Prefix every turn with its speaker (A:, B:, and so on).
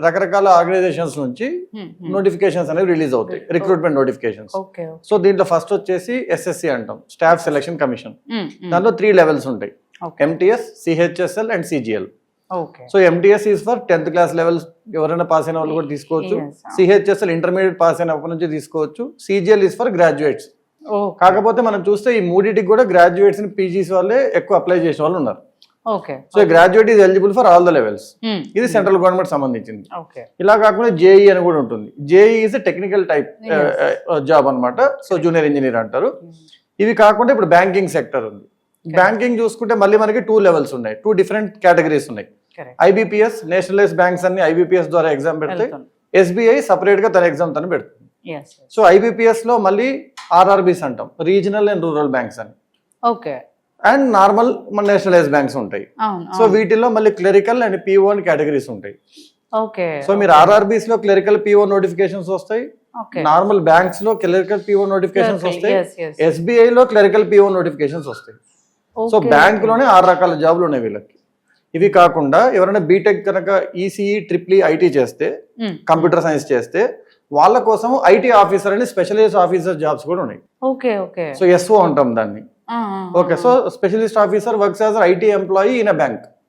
A: రకరకాల ఆర్గనైజేషన్స్ నుంచి నోటిఫికేషన్స్ అనేవి రిలీజ్ అవుతాయి, రిక్రూట్మెంట్ నోటిఫికేషన్స్.
B: ఓకే
A: సో దీంట్లో ఫస్ట్ వచ్చేసి SSC అంటాం, స్టాఫ్ సెలక్షన్ కమిషన్. దాంట్లో 3 లెవెల్స్ ఉంటాయి, MTS, CHSL and CGL.
B: Okay
A: so MTS is for 10th class levels, ఎవరైనా పాస్ అయిన వాళ్ళు కూడా తీసుకోవచ్చు. CHSL ఇంటర్మీడియట్ పాస్ అయిన నుంచి తీసుకోవచ్చు. CGL is for graduates. కాకపోతే మనం చూస్తే ఈ మూడింటికి కూడా గ్రాడ్యుయేట్స్ పీజీస్ వాళ్ళే ఎక్కువ అప్లై చేసే వాళ్ళు ఉన్నారు.
B: Okay
A: so graduate is eligible for all the levels. ఇది సెంట్రల్ గవర్నమెంట్ సంబంధించింది.
B: ఓకే
A: ఇలా కాకుండా JEE అని కూడా ఉంటుంది. JEE is technical type job అన్నమాట. సో జూనియర్ ఇంజనీర్ అంటారు. ఇవి కాకుండా ఇప్పుడు బ్యాంకింగ్ సెక్టర్ ఉంది. బ్యాంకింగ్ చూసుకుంటే మళ్ళీ మనకి 2 లెవెల్స్ ఉన్నాయి, 2 డిఫరెంట్ కేటగిరీస్ ఉన్నాయి. IBPS, నేషనలైజ్ బ్యాంక్స్ అన్ని IBPS ద్వారా ఎగ్జామ్ పెడతాయి. SBI సపరేట్ గా తన ఎగ్జామ్ తను పెడుతుంది. సో IBPS లో మళ్ళీ RRBs అంటాం, రీజనల్ అండ్ రూరల్ బ్యాంక్స్ అని.
B: ఓకే
A: అండ్ నార్మల్ మన నేషనలైజ్ బ్యాంక్స్ ఉంటాయి. సో వీటిల్లో మళ్ళీ క్లరికల్ అండ్ PO అని కేటగిరీస్ ఉంటాయి.
B: ఓకే
A: సో మీరు RRBs లో క్లరికల్ PO నోటిఫికేషన్స్ వస్తాయి, నార్మల్ బ్యాంక్స్ లో క్లరికల్ PO నోటిఫికేషన్స్ వస్తాయి, SBI లో క్లరికల్ PO నోటిఫికేషన్స్ వస్తాయి. సో బ్యాంక్ లోనే 6 రకాల జాబులు ఉన్నాయి వీళ్ళకి. ఇవి కాకుండా ఎవరైనా బీటెక్ కనుక ECE, EEE, IT చేస్తే, కంప్యూటర్ సైన్స్ చేస్తే వాళ్ళ కోసం IT ఆఫీసర్ అని స్పెషలిస్ట్ ఆఫీసర్ జాబ్స్ కూడా ఉన్నాయి.
B: ఓకే ఓకే
A: సో SO అంటాం దాన్ని. Okay, so specialist officer works as IT employee in a bank.